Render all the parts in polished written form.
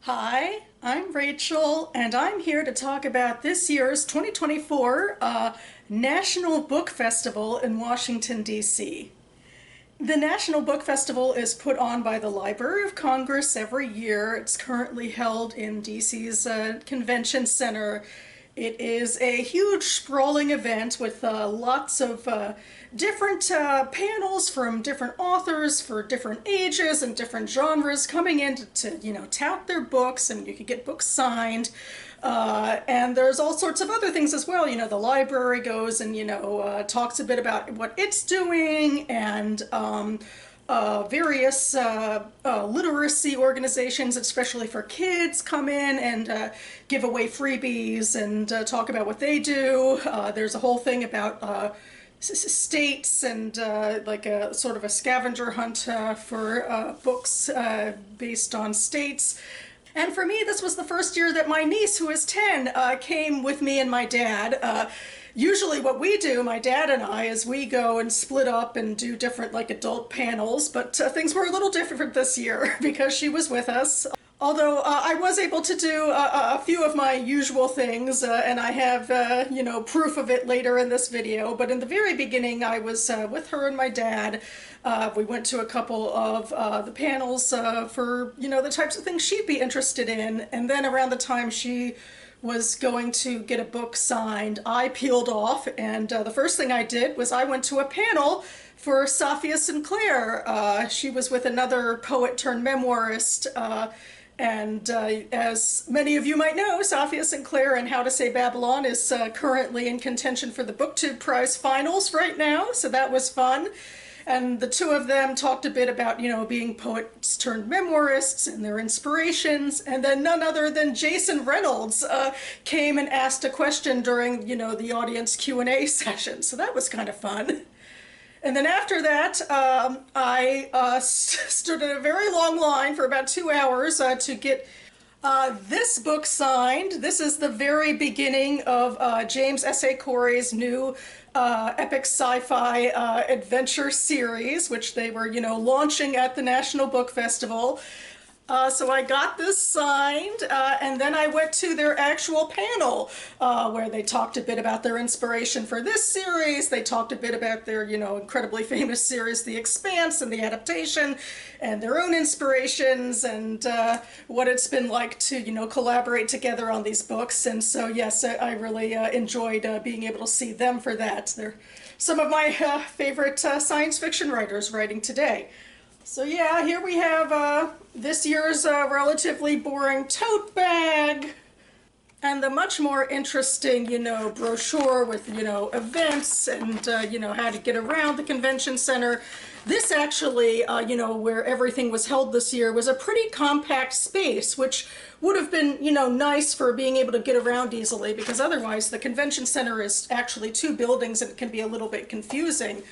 Hi, I'm Rachel, and I'm here to talk about this year's 2024 National Book Festival in Washington, D.C. The National Book Festival is put on by the Library of Congress every year. It's currently held in DC's Convention Center. It is a huge sprawling event with lots of different panels from different authors for different ages and different genres coming in to tout their books, and you can get books signed. And there's all sorts of other things as well. The library goes and, talks a bit about what it's doing, and various literacy organizations, especially for kids, come in and give away freebies and talk about what they do. There's a whole thing about states and like a sort of a scavenger hunt for books based on states. And for me, this was the first year that my niece, who is 10, came with me and my dad. Usually what we do, my dad and I, is we go and split up and do different like adult panels, but things were a little different this year because she was with us. Although I was able to do a few of my usual things, and I have, proof of it later in this video. But in the very beginning, I was with her and my dad. We went to a couple of the panels for, the types of things she'd be interested in. And then around the time she was going to get a book signed, I peeled off, and the first thing I did was I went to a panel for Safiya Sinclair. She was with another poet turned memoirist, and as many of you might know, Safiya Sinclair and How to Say Babylon is currently in contention for the BookTube Prize finals right now, so that was fun. And the two of them talked a bit about, being poets turned memoirists and their inspirations. And then none other than Jason Reynolds came and asked a question during, the audience Q&A session. So that was kind of fun. And then after that, I stood in a very long line for about 2 hours to get this book signed. This is the very beginning of James S. A. Corey's new epic sci-fi adventure series, which they were, launching at the National Book Festival. So I got this signed, and then I went to their actual panel where they talked a bit about their inspiration for this series. They talked a bit about their, incredibly famous series, The Expanse, and the adaptation, and their own inspirations, and what it's been like to, collaborate together on these books. And so, yes, I really enjoyed being able to see them for that. They're some of my favorite science fiction writers writing today. So yeah, here we have this year's relatively boring tote bag, and the much more interesting, brochure with, events and, how to get around the convention center. This actually, where everything was held this year, was a pretty compact space, which would have been, nice for being able to get around easily, because otherwise the convention center is actually two buildings and it can be a little bit confusing.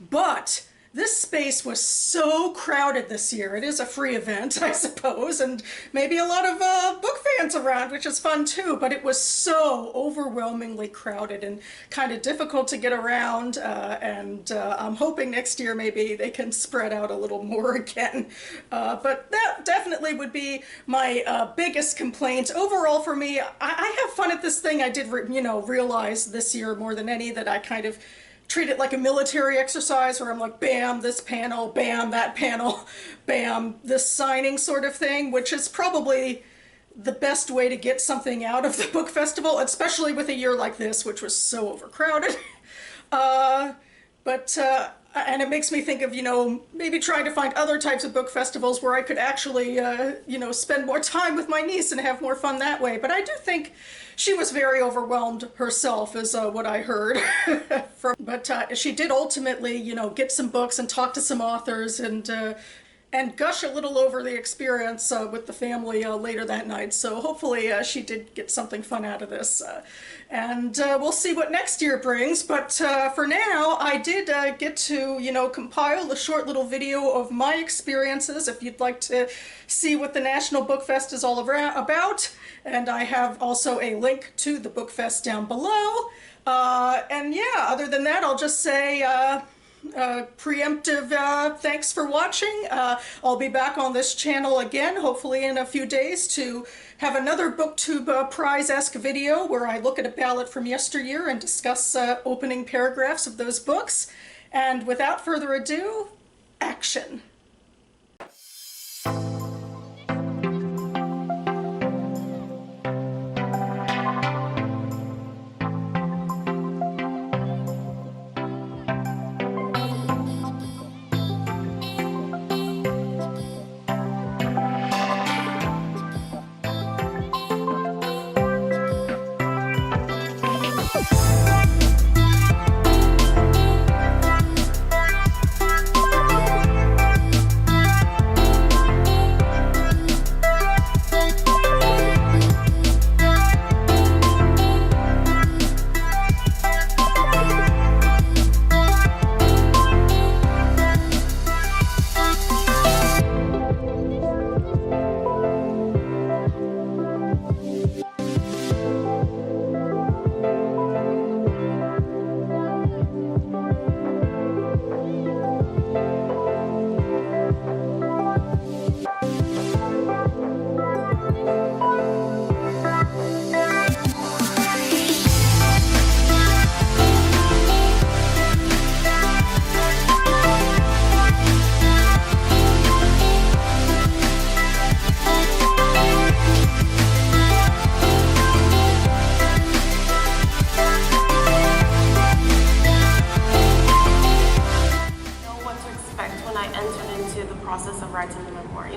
But this space was so crowded this year. It is a free event, I suppose, and maybe a lot of book fans around, which is fun too, but it was so overwhelmingly crowded and kind of difficult to get around, and I'm hoping next year maybe they can spread out a little more again. But that definitely would be my biggest complaint. Overall for me, I have fun at this thing. I did, realize this year more than any that I kind of treat it like a military exercise where I'm like, bam, this panel, bam, that panel, bam, this signing sort of thing, which is probably the best way to get something out of the book festival, especially with a year like this, which was so overcrowded. And it makes me think of, maybe trying to find other types of book festivals where I could actually, spend more time with my niece and have more fun that way. But I do think she was very overwhelmed herself, is what I heard. But she did ultimately, get some books and talk to some authors and gush a little over the experience with the family later that night. So hopefully she did get something fun out of this. And we'll see what next year brings. But for now, I did get to, compile a short little video of my experiences if you'd like to see what the National Book Fest is all about. And I have also a link to the Book Fest down below. And yeah, other than that, I'll just say preemptive thanks for watching. I'll be back on this channel again, hopefully in a few days, to have another BookTube prize-esque video where I look at a ballot from yesteryear and discuss opening paragraphs of those books. And without further ado, action.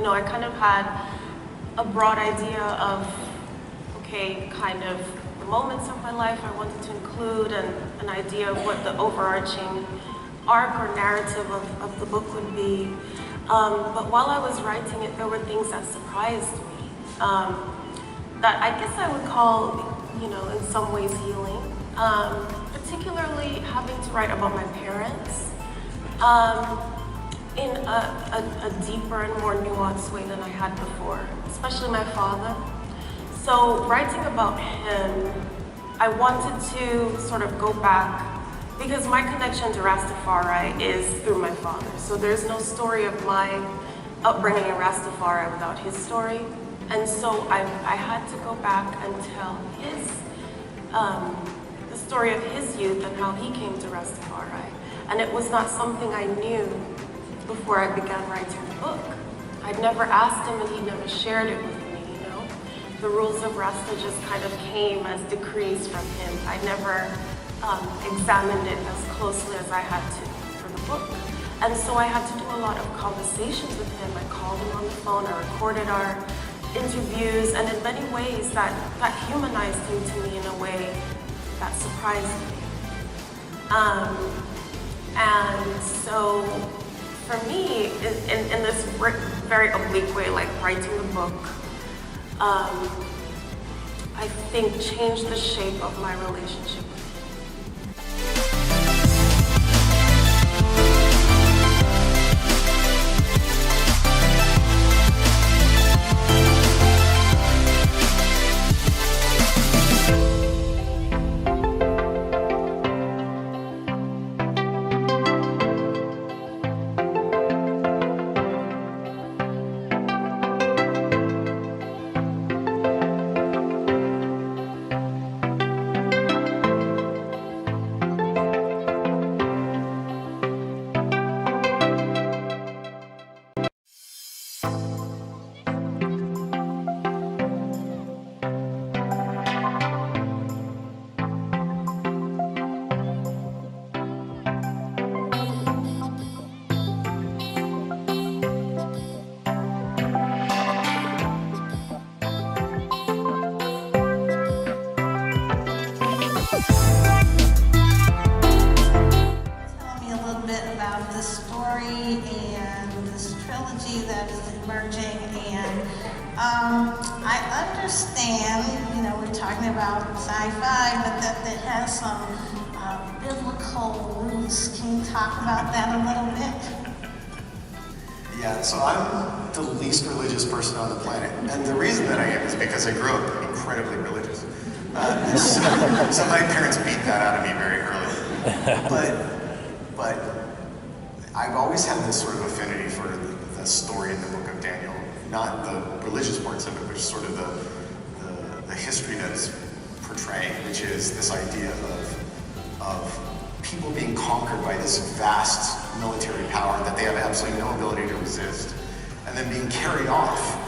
I kind of had a broad idea of, okay, kind of the moments of my life I wanted to include and an idea of what the overarching arc or narrative of the book would be. But while I was writing it, there were things that surprised me that I guess I would call, in some ways healing, particularly having to write about my parents. In a deeper and more nuanced way than I had before, especially my father. So writing about him, I wanted to sort of go back, because my connection to Rastafari is through my father. So there's no story of my upbringing in Rastafari without his story. And so I had to go back and tell the story of his youth and how he came to Rastafari. And it was not something I knew before I began writing the book. I'd never asked him and he never shared it with me, The rules of Rasta just kind of came as decrees from him. I never examined it as closely as I had to for the book. And so I had to do a lot of conversations with him. I called him on the phone, I recorded our interviews, and in many ways that humanized him to me in a way that surprised me. And so, for me, in this very oblique way, like writing the book, I think changed the shape of my relationship with I understand, we're talking about sci-fi, but that has some biblical roots. Can you talk about that a little bit? Yeah, so I'm the least religious person on the planet. And the reason that I am is because I grew up incredibly religious. So my parents beat that out of me very early. But I've always had this sort of affinity for the story in the book of Daniel, not the religious parts of it, but just sort of the history that it's portraying, which is this idea of people being conquered by this vast military power that they have absolutely no ability to resist, and then being carried off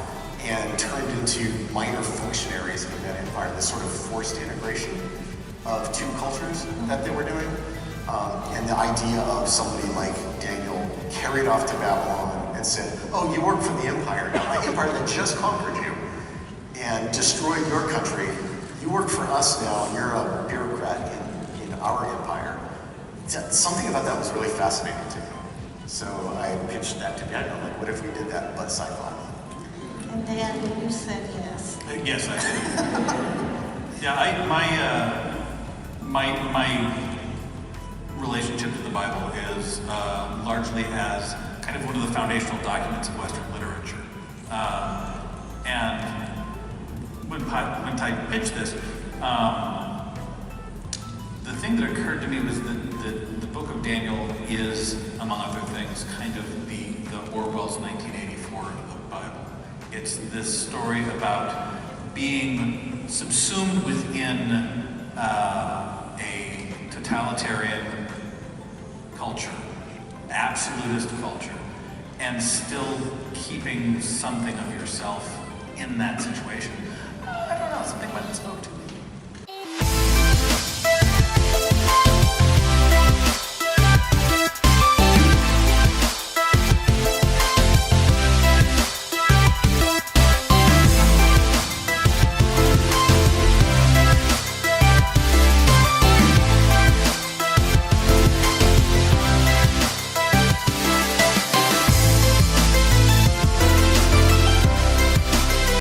and turned into minor functionaries of that empire, this sort of forced integration of two cultures that they were doing. And the idea of somebody like Daniel carried off to Babylon and said, oh, you work for the empire now, the empire that just conquered you and destroyed your country. You work for us now, and you're a bureaucrat in our empire. Something about that was really fascinating to me. So I pitched that to Daniel, like, what if we did that, but sci-fi? And Daniel, you said yes. Yes, I did. Yeah, my relationship to the Bible is largely as kind of one of the foundational documents of Western literature. And when Ty pitched this, the thing that occurred to me was that the book of Daniel is, among other things, kind of the Orwell's 1984 of the Bible. It's this story about being subsumed within a totalitarian culture, absolutist culture, and still keeping something of yourself in that situation. I don't know, something about it spoke to me.